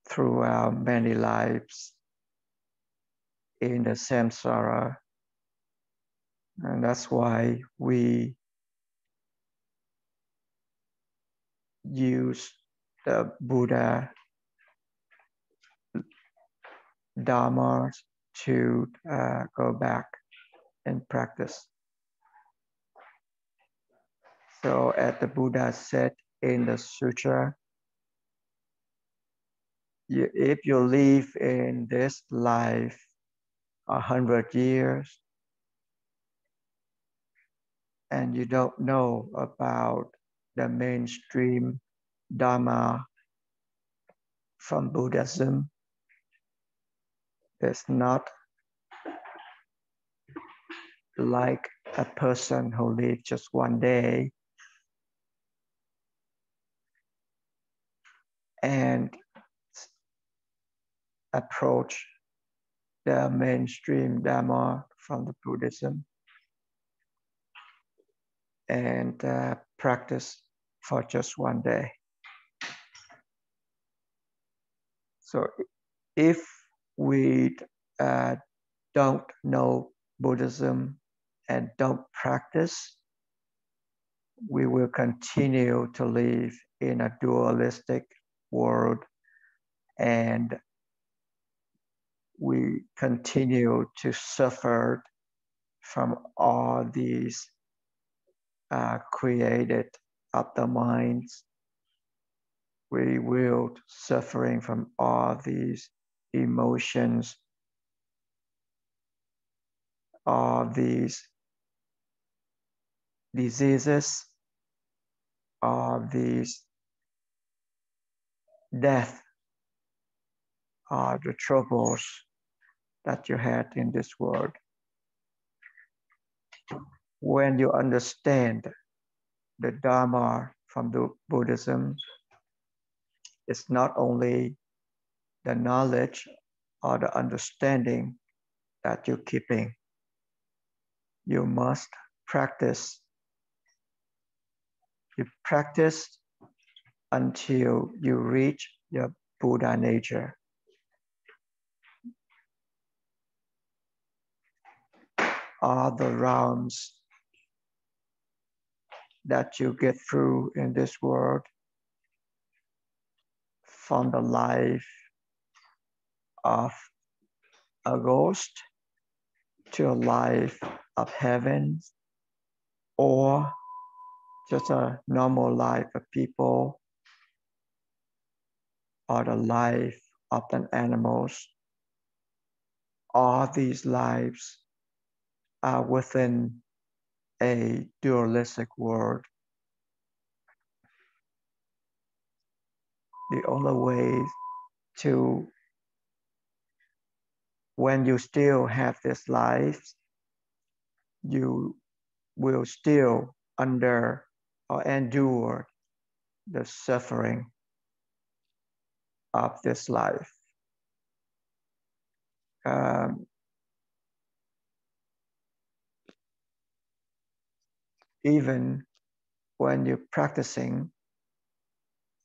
throughout many lives in the samsara. And that's why we use the Buddha Dharma to go back and practice. So as the Buddha said in the sutra, if you live in this life 100 years and you don't know about the mainstream Dharma from Buddhism, it's not like a person who lives just one day and approach the mainstream Dharma from the Buddhism and practice for just one day. So if we don't know Buddhism and don't practice, we will continue to live in a dualistic world, and we continue to suffer from all these created of the minds. We will suffering from all these emotions, all these diseases, all these death, all the troubles that you had in this world. When you understand the Dharma from the Buddhism, it's not only the knowledge or the understanding that you're keeping. You must practice. You practice until you reach your Buddha nature. All the realms that you get through in this world, from the life of a ghost to a life of heaven, or just a normal life of people, or the life of the animals. All these lives are within a dualistic world. The only way to, when you still have this life, you will still under or endure the suffering of this life. Even when you're practicing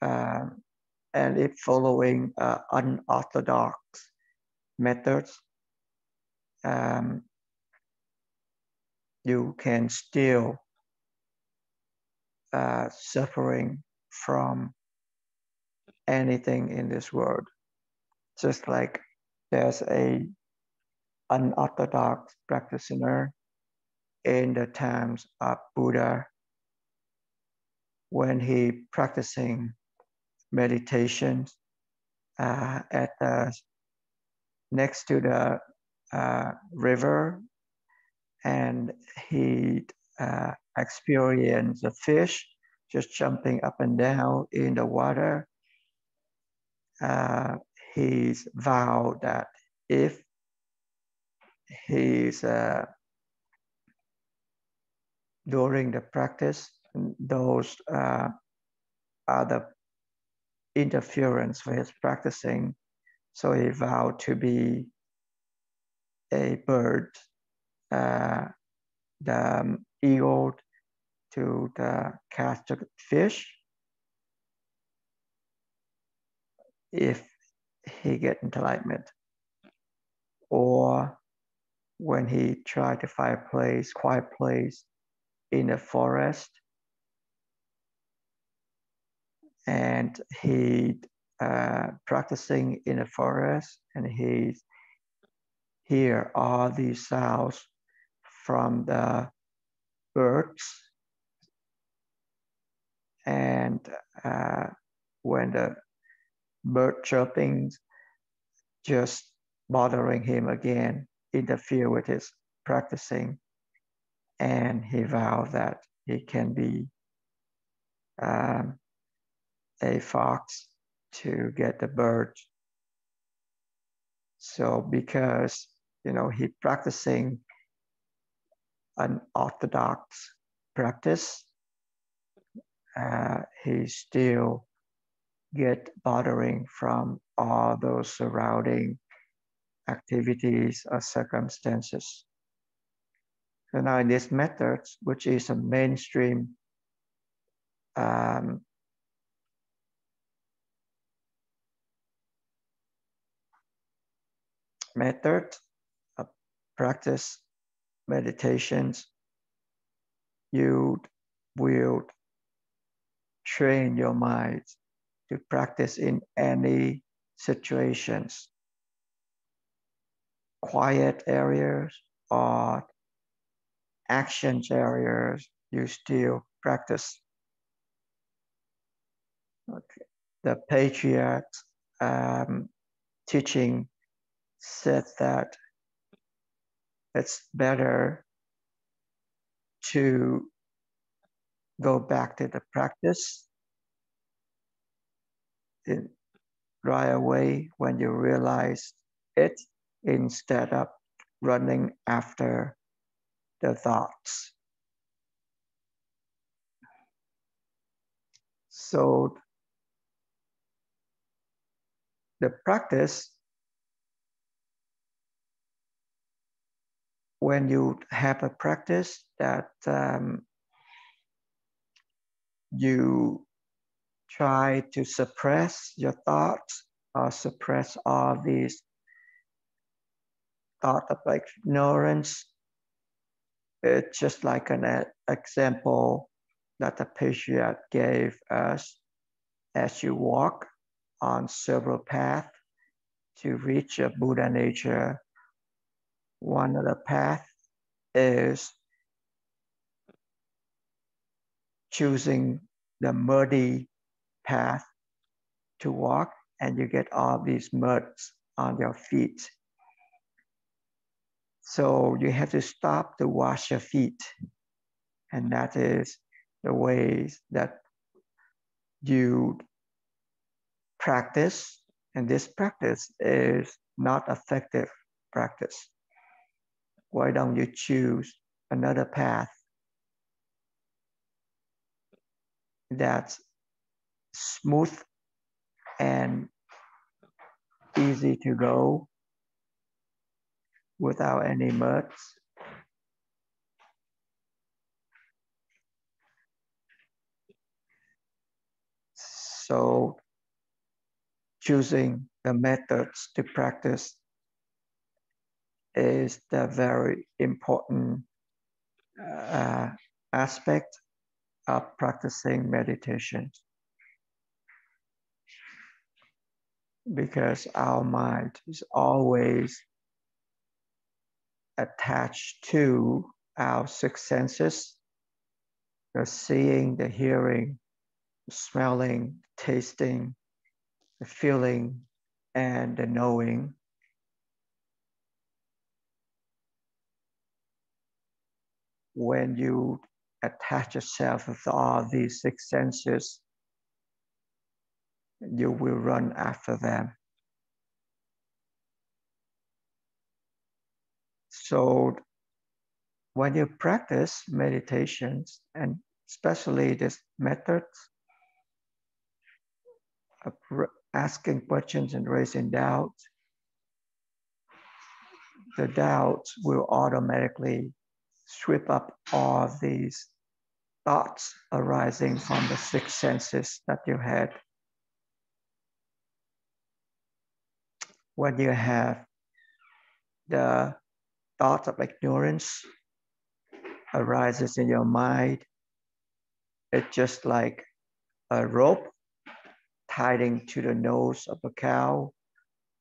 and if following unorthodox methods, you can still suffering from anything in this world. Just like there's a unorthodox practitioner in the times of Buddha, when he practicing meditation at the next to the river, and he experienced a fish just jumping up and down in the water. He's vowed that if he's during the practice, those are the interference for his practicing. So he vowed to be a bird, the eagle to the catch the fish. If he get enlightenment. Or when he tried to find a place, quiet place in a forest, and he practicing in a forest, and he hear all these sounds from the birds, and when the bird chirping just bothering him again, interfere with his practicing, and he vowed that he can be a fox to get the bird. So because he practicing an orthodox practice, he still get bothering from all those surrounding activities or circumstances. So now in this method, which is a mainstream method of practice meditations, you will train your mind to practice in any situations, quiet areas or actions areas, you still practice. Okay. The patriarch teaching said that it's better to go back to the practice right away when you realize it, instead of running after the thoughts. So the practice, when you have a practice that you try to suppress your thoughts or suppress all these thoughts of ignorance, it's just like an example that the patriarch gave us. As you walk on several paths to reach a Buddha nature, one of the paths is choosing the muddy path to walk, and you get all these muds on your feet. So you have to stop to wash your feet. And that is the ways that you practice. And this practice is not effective practice. Why don't you choose another path that's smooth and easy to go without any muds? So choosing the methods to practice is the very important aspect of practicing meditation, because our mind is always attached to our six senses: the seeing, the hearing, the smelling, tasting, the feeling, and the knowing. When you attach yourself with all these six senses, you will run after them. So when you practice meditations, and especially this method of asking questions and raising doubts, the doubts will automatically sweep up all these thoughts arising from the six senses that you had. when you have the thought of ignorance arises in your mind, it's just like a rope tied to the nose of a cow,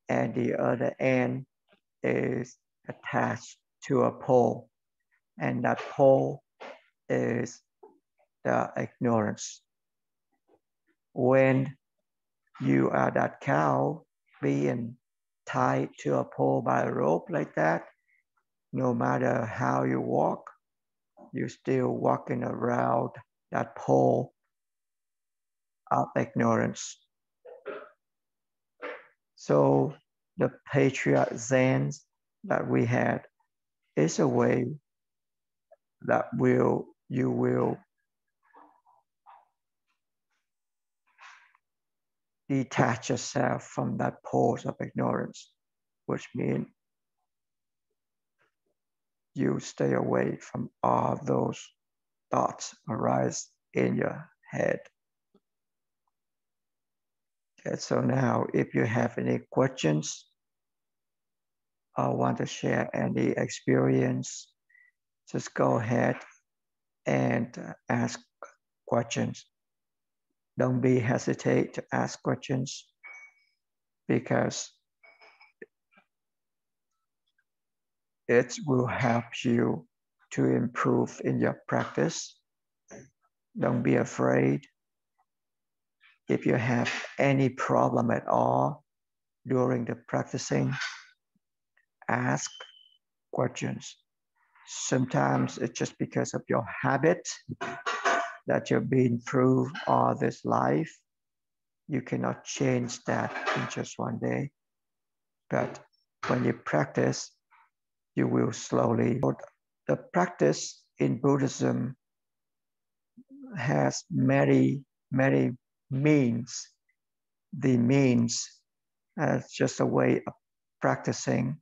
and the other end is attached to a pole, and that pole is the ignorance. When you are that cow being tied to a pole by a rope like that, no matter how you walk, you're still walking around that pole of ignorance. So the patriarch Zen that we had is a way that you will detach yourself from that pole of ignorance, which means you stay away from all those thoughts arise in your head. Okay, so now if you have any questions or want to share any experience, just go ahead and ask questions. Don't be hesitate to ask questions, because it will help you to improve in your practice. Don't be afraid. If you have any problem at all during the practicing, ask questions. Sometimes it's just because of your habit that you've been through all this life. You cannot change that in just one day. But when you practice, you will slowly. The practice in Buddhism has many means. The means is just a way of practicing,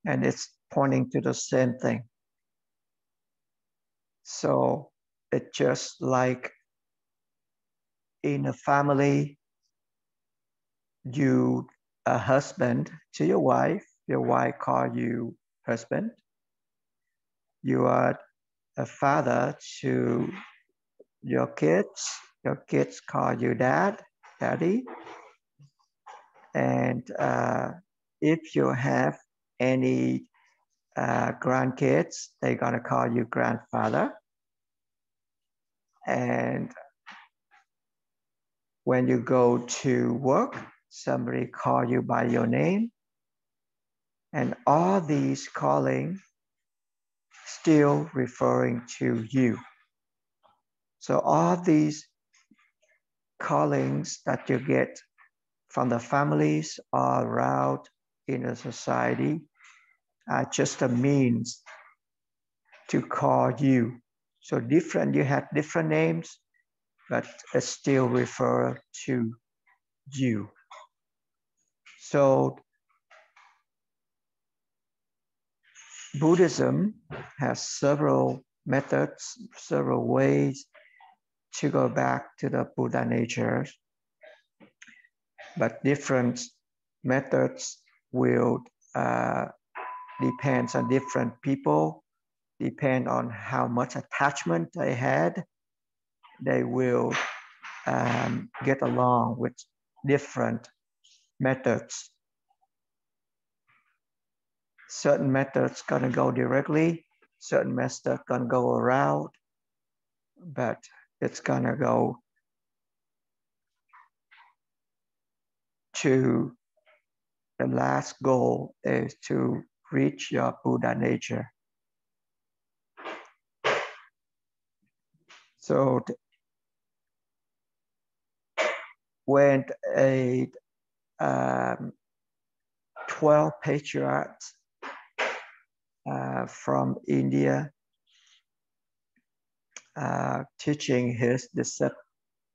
and it's pointing to the same thing. So it's just like in a family, you a husband to your wife call you husband. You are a father to your kids call you daddy. And if you have any grandkids, they're gonna call you grandfather. And when you go to work, somebody call you by your name. And all these calling still referring to you. So all these callings that you get from the families or around in a society are just a means to call you. So you have different names, but it still refer to you. So Buddhism has several methods, several ways to go back to the Buddha nature, but different methods will depend on different people, depend on how much attachment they had. They will get along with different methods. Certain methods gonna go directly, certain methods gonna go around, but it's gonna go to the last goal is to reach your Buddha nature. So when a 12 patriarchs from India teaching his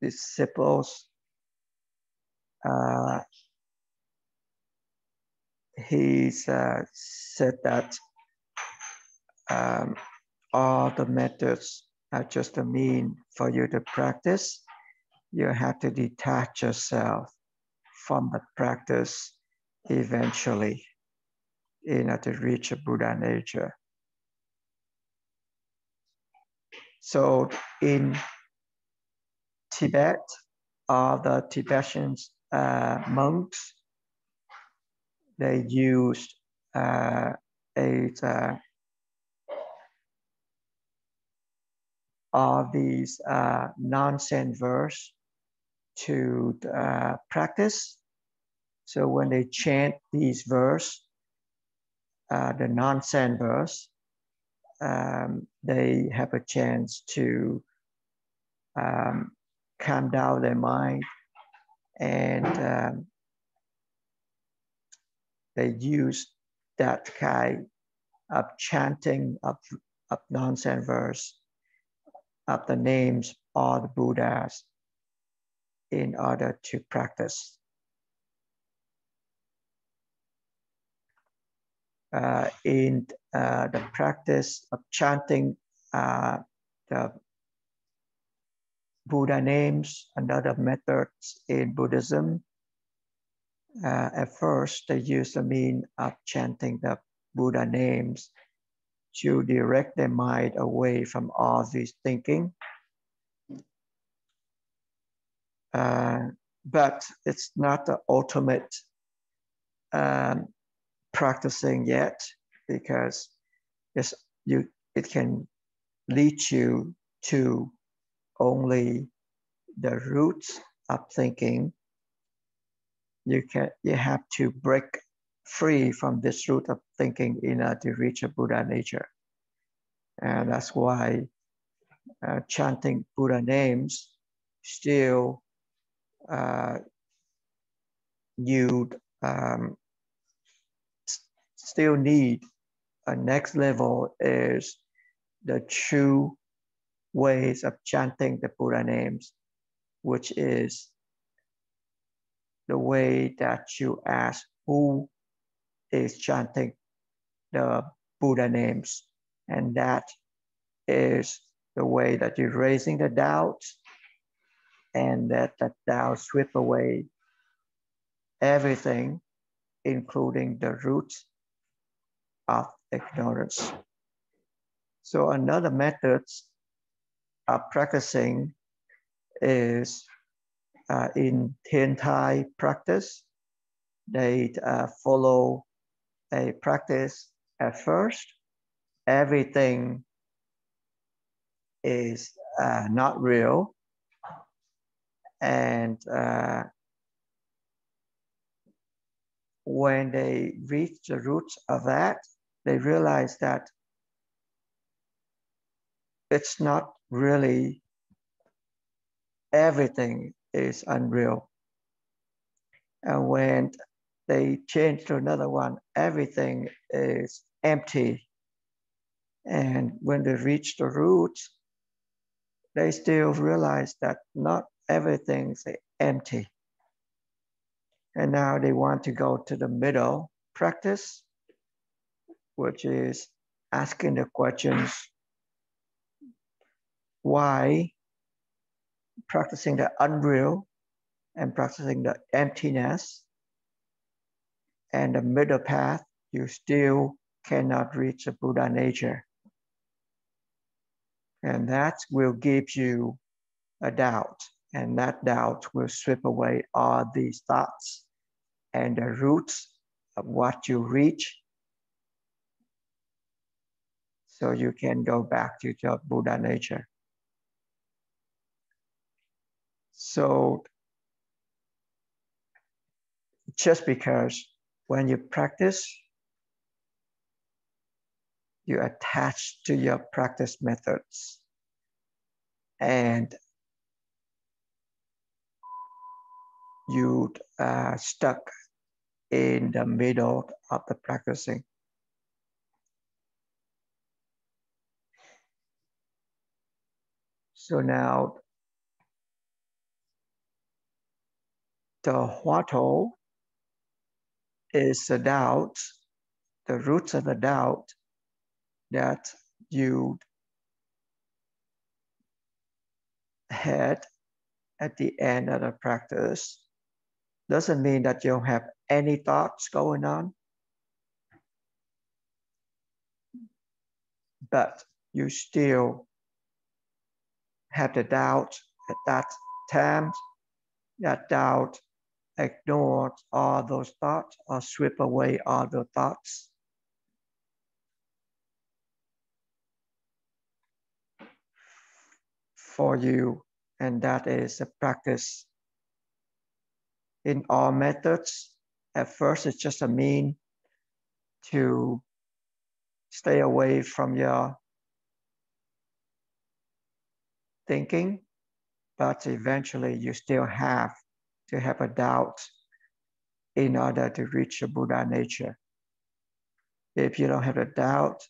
disciples, he said that all the methods are just a mean for you to practice. You have to detach yourself from the practice eventually to reach a Buddha nature. So in Tibet, the Tibetan monks, they used all these nonsense verse to practice. So when they chant these verse, the nonsense verse, they have a chance to calm down their mind, and they use that kind of chanting of nonsense verse of the names of the Buddhas in order to practice. In the practice of chanting the Buddha names and other methods in Buddhism, at first they use the means of chanting the Buddha names to direct their mind away from all this thinking. But it's not the ultimate practicing yet, because it can lead you to only the roots of thinking. You have to break free from this root of thinking in order to reach a Buddha nature. And that's why chanting Buddha names still you still need a next level, is the true ways of chanting the Buddha names, which is the way that you ask who is chanting the Buddha names. And that is the way that you're raising the doubt, and that doubt sweep away everything, including the roots of ignorance. So another method of practicing is in Thiên Thai practice. They follow a practice at first. Everything is not real. And when they reach the roots of that, they realize that it's not really everything is unreal. And when they change to another one, everything is empty. And when they reach the roots, they still realize that not everything is empty. And now they want to go to the middle practice, which is asking the questions, why, practicing the unreal and practicing the emptiness. And the middle path, you still cannot reach the Buddha nature. And that will give you a doubt. And that doubt will sweep away all these thoughts and the roots of what you reach, so you can go back to your Buddha nature. So just because when you practice, you attach to your practice methods, and you stuck in the middle of the practicing. So now the Hautou is the doubt, the roots of the doubt that you had at the end of the practice. Doesn't mean that you don't have any thoughts going on, but you still have the doubt at that time. That doubt ignores all those thoughts or sweep away all the thoughts. For you, and that is a practice. In all methods, at first it's just a mean to stay away from your thinking, but eventually you still have to have a doubt in order to reach a Buddha nature. If you don't have a doubt,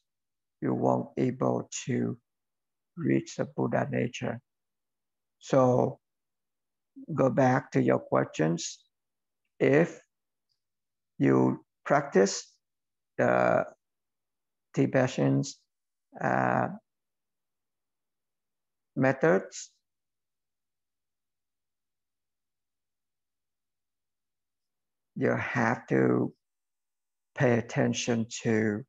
you won't be able to reach the Buddha nature. So go back to your questions. If you practice the Tibetan methods, you have to pay attention to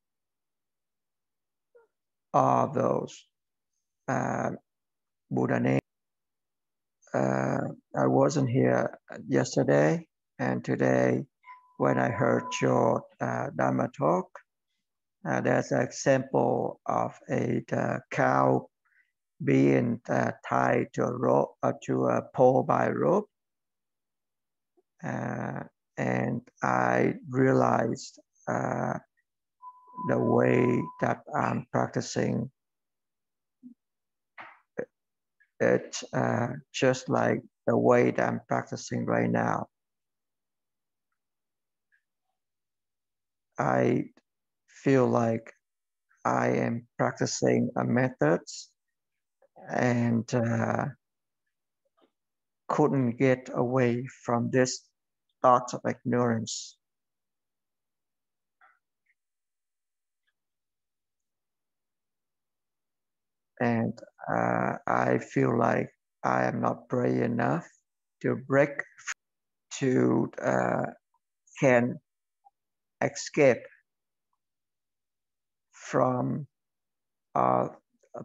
all those Buddha names. I wasn't here yesterday, and today when I heard your Dharma talk, there's an example of a cow being tied to a rope, to a pole by a rope, and I realized the way that I'm practicing it, just like the way that I'm practicing right now. I feel like I am practicing a method and couldn't get away from this thought of ignorance. And I feel like I am not brave enough to break, to can escape from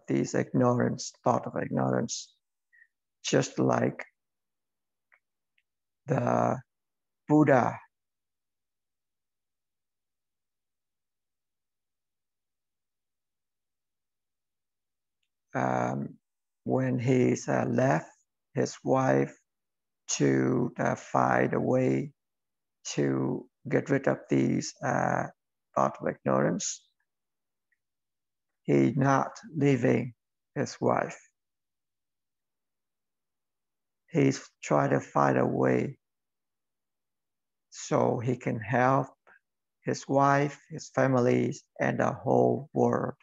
these ignorance, thought of ignorance, just like the Buddha when he's left his wife to find a way to get rid of these thought of ignorance. He's not leaving his wife. He's trying to find a way so he can help his wife, his family, and the whole world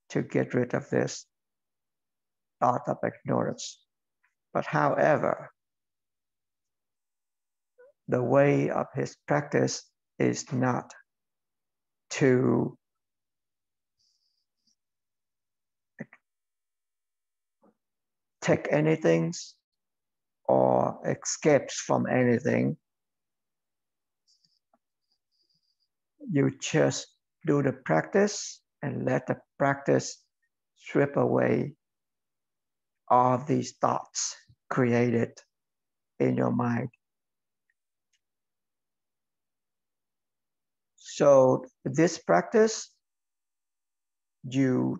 to get rid of this thought of ignorance. But however, the way of his practice is not to take anything or escapes from anything. You just do the practice and let the practice strip away all these thoughts created in your mind. So this practice, you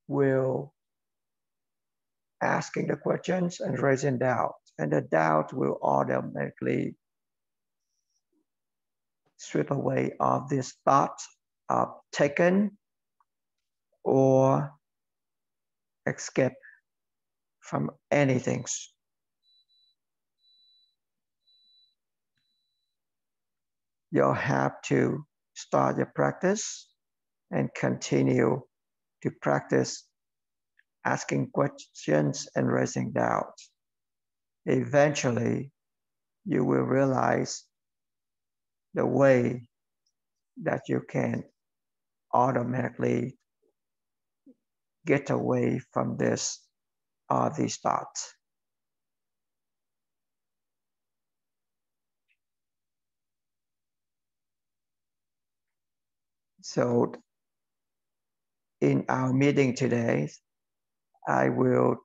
will asking the questions and raising doubt, and the doubt will automatically strip away all these thoughts of taken or escape from anything. You'll have to start your practice and continue to practice asking questions and raising doubts. Eventually, you will realize the way that you can automatically get away from these thoughts. So in our meeting today, I will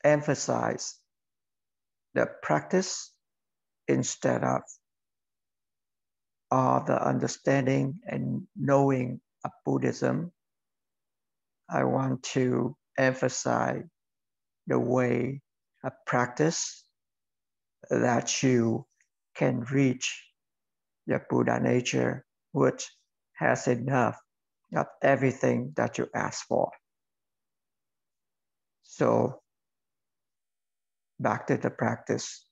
emphasize the practice instead of the understanding and knowing of Buddhism. I want to emphasize the way of practice that you can reach the Buddha nature, which has enough of everything that you ask for. So back to the practice.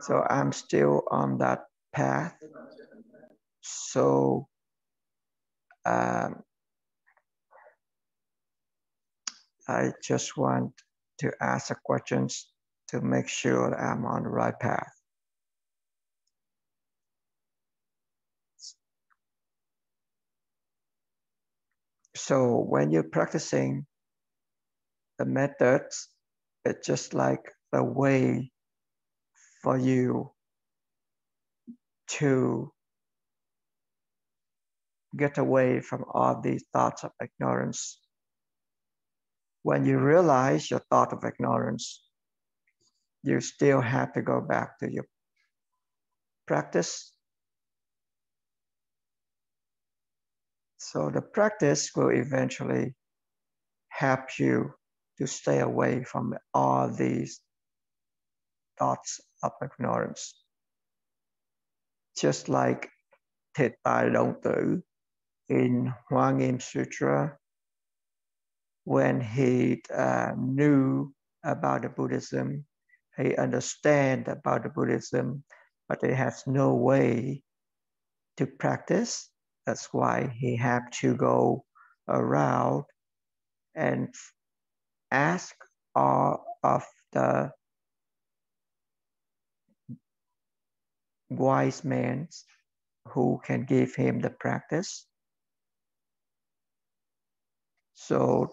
So I'm still on that path. So I just want to ask the questions to make sure that I'm on the right path. So when you're practicing the methods, it's just like a way for you to get away from all these thoughts of ignorance. When you realize your thought of ignorance, you still have to go back to your practice. So the practice will eventually help you to stay away from all these thoughts of ignorance. Just like Thich Đông in Hoa Nghiêm Sutra, when he knew about the Buddhism, he understand about the Buddhism, but he has no way to practice. That's why he had to go around and ask all of the wise men who can give him the practice. So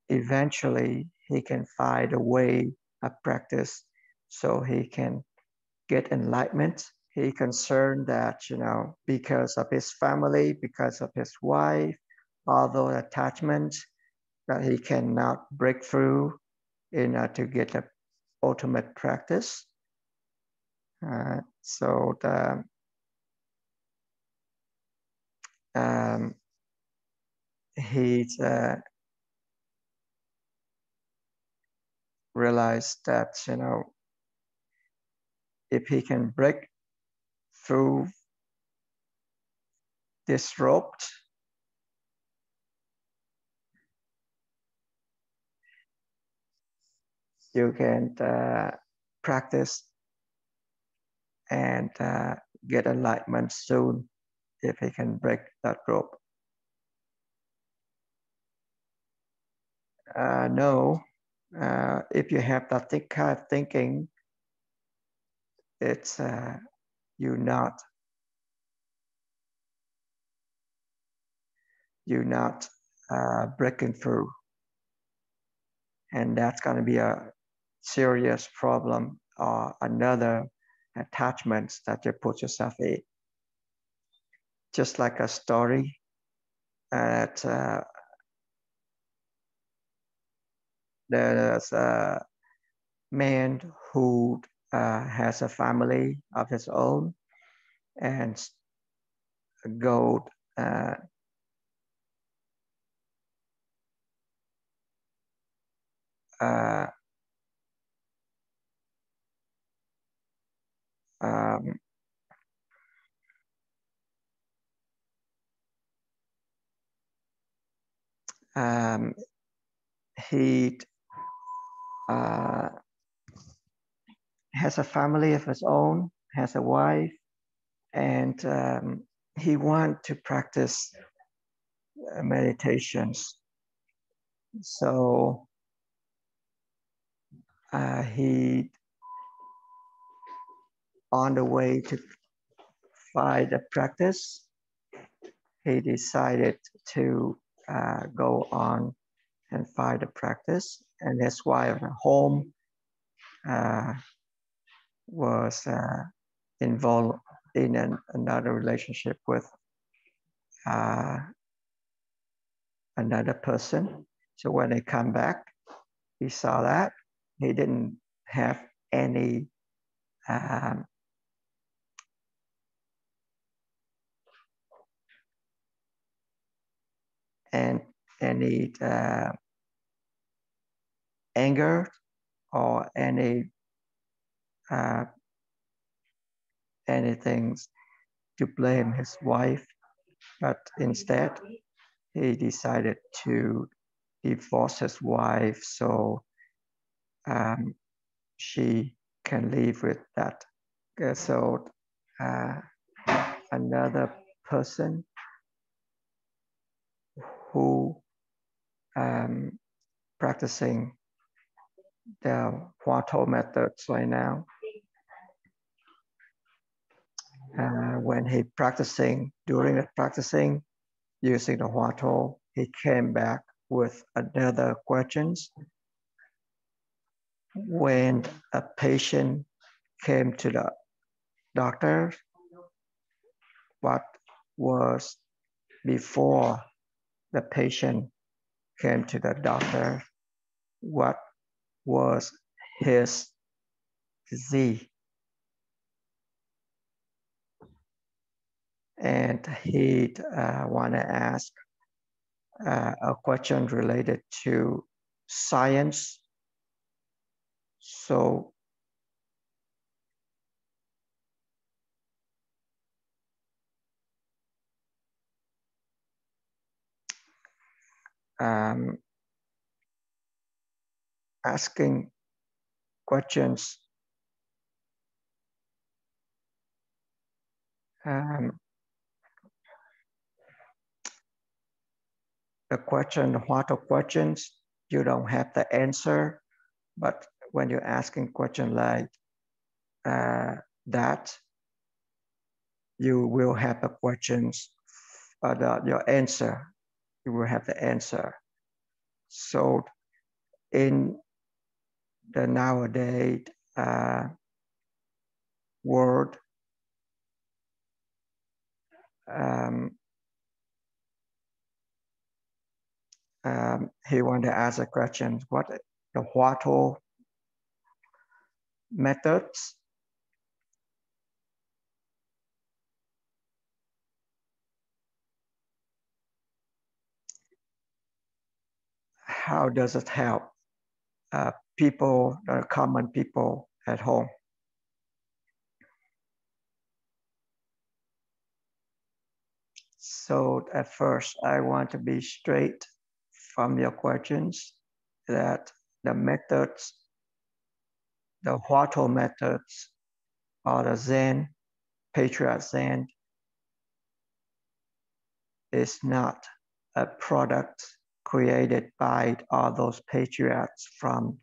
eventually he can find a way of practice so he can get enlightenment. He concerned that, because of his family, because of his wife, all those attachments, that he cannot break through in order to get the ultimate practice. So he realized that, if he can break through this rope, you can practice and get enlightenment soon if he can break that rope. No, if you have that kind of thinking, it's you're not breaking through, and that's going to be a serious problem or another attachments that you put yourself in. Just like a story that there's a man who has a family of his own and go he has a family of his own, has a wife, and he wants to practice meditations. So he, on the way to find a practice, he decided to go on and find a practice. And his wife at home was involved in another relationship with another person. So when they come back, he saw that he didn't have any and any anger or anything to blame his wife, but instead he decided to divorce his wife so she can live with that. So another person who practicing the Hautou methods right now, when he practicing, during the practicing using the Hautou, he came back with another questions. When a patient came to the doctor, what was before the patient came to the doctor, what was his disease? And he want to ask a question related to science. So asking questions the question, what are questions, you don't have the answer, but when you're asking question like that, you will have the questions, your answer, you will have the answer. So in the nowadays world, he wanted to ask a question, what the Hautou methods how does it help people, the common people at home? So at first, I want to be straight from your questions that the methods, the Hautou methods, or the Zen, Patriot Zen, is not a product created by all those patriots from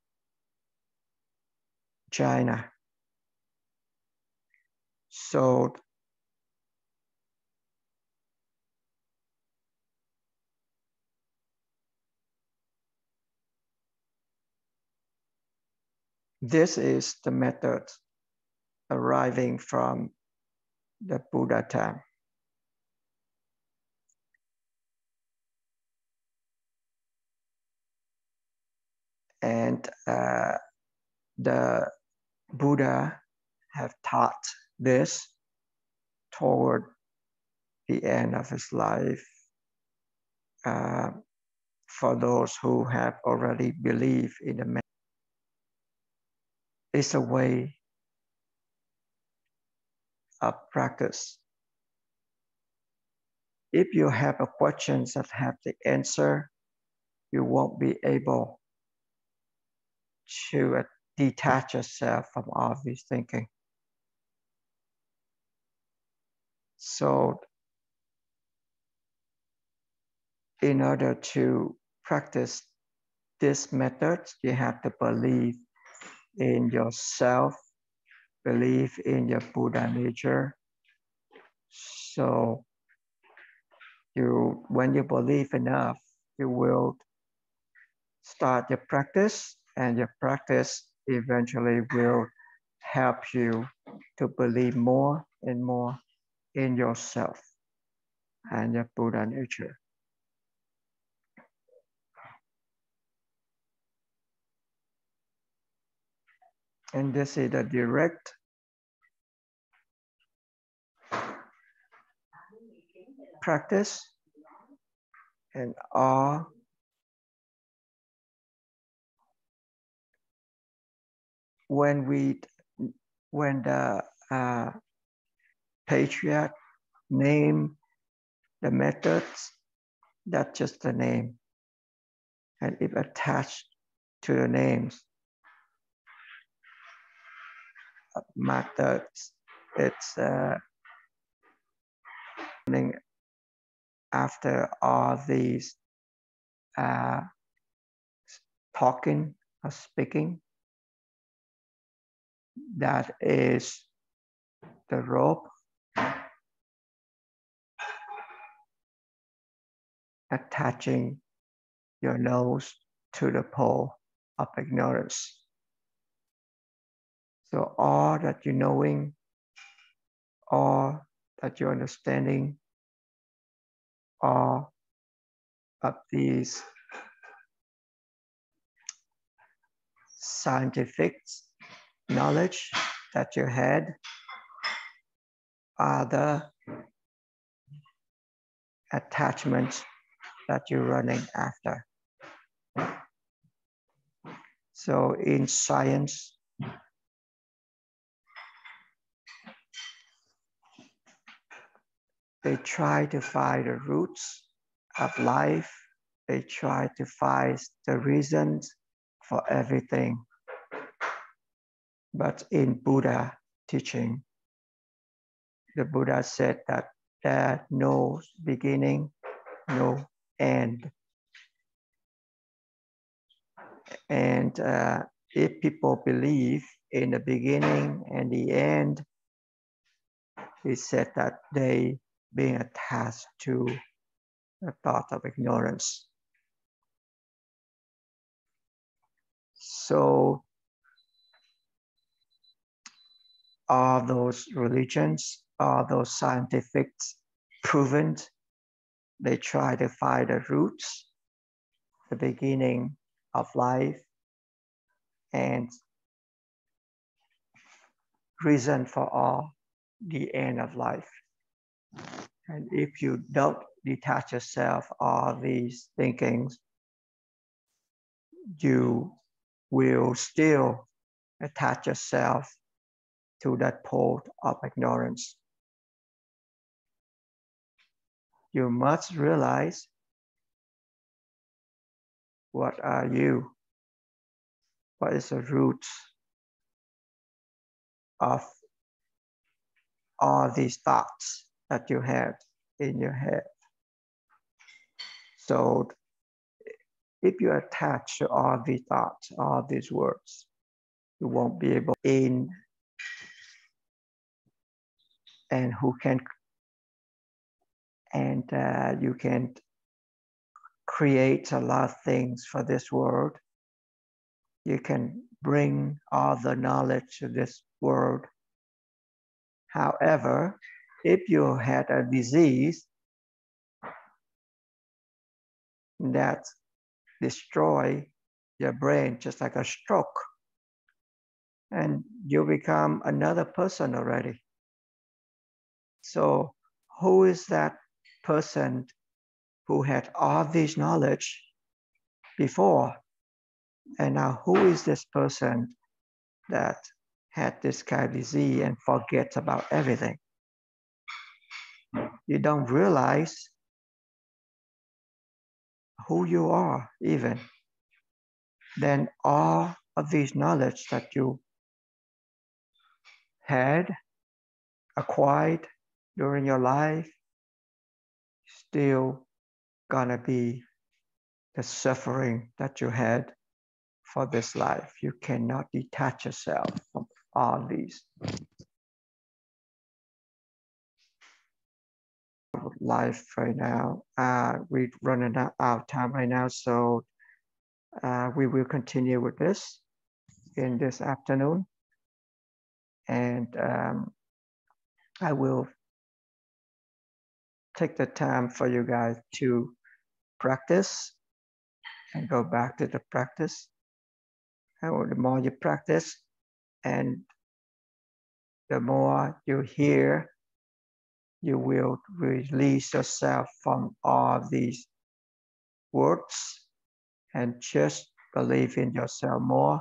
China. So this is the method arriving from the Buddha time. And the Buddha have taught this toward the end of his life for those who have already believed in the method. It's a way of practice. If you have a question that have the answer, you won't be able to detach yourself from all this thinking. So in order to practice this method, you have to believe in yourself, believe in your Buddha nature. So when you believe enough, you will start your practice, and your practice eventually will help you to believe more and more in yourself and your Buddha nature. And this is the direct practice, and all when the patriarch name the methods, that's just the name. And if attached to the names, methods, it's after all these talking or speaking, that is the rope attaching your nose to the pole of ignorance. So all that you're knowing, all that you're understanding, all of these scientific knowledge that you had are the attachments that you're running after. So in science, they try to find the roots of life. They try to find the reasons for everything. But in Buddha teaching, the Buddha said that there's no beginning, no end. And if people believe in the beginning and the end, he said that they being attached to the thought of ignorance. So all those religions, all those scientific proven, they try to find the roots, the beginning of life, and reason for all, the end of life. And if you don't detach yourself all these thinkings, you will still attach yourself to that pole of ignorance. You must realize, what are you? What is the root of all these thoughts that you have in your head? So if you attach to all these thoughts, all these words, you won't be able in, and who can, and you can create a lot of things for this world. You can bring all the knowledge to this world. However, if you had a disease that destroy your brain, just like a stroke, and you become another person already. So who is that person who had all this knowledge before? And now who is this person that had this kind of disease and forgets about everything? You don't realize who you are even. Then all of these knowledge that you had acquired during your life still gonna be the suffering that you had for this life. You cannot detach yourself from all these. I would life right now. We're running out of time right now, so we will continue with this in this afternoon. And I will take the time for you guys to practice and go back to the practice. And the more you practice and the more you hear, you will release yourself from all these words and just believe in yourself more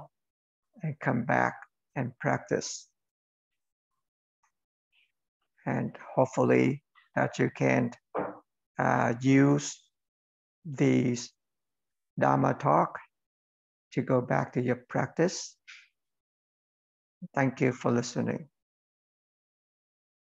and come back and practice. And hopefully that you can use these Dharma talk to go back to your practice. Thank you for listening.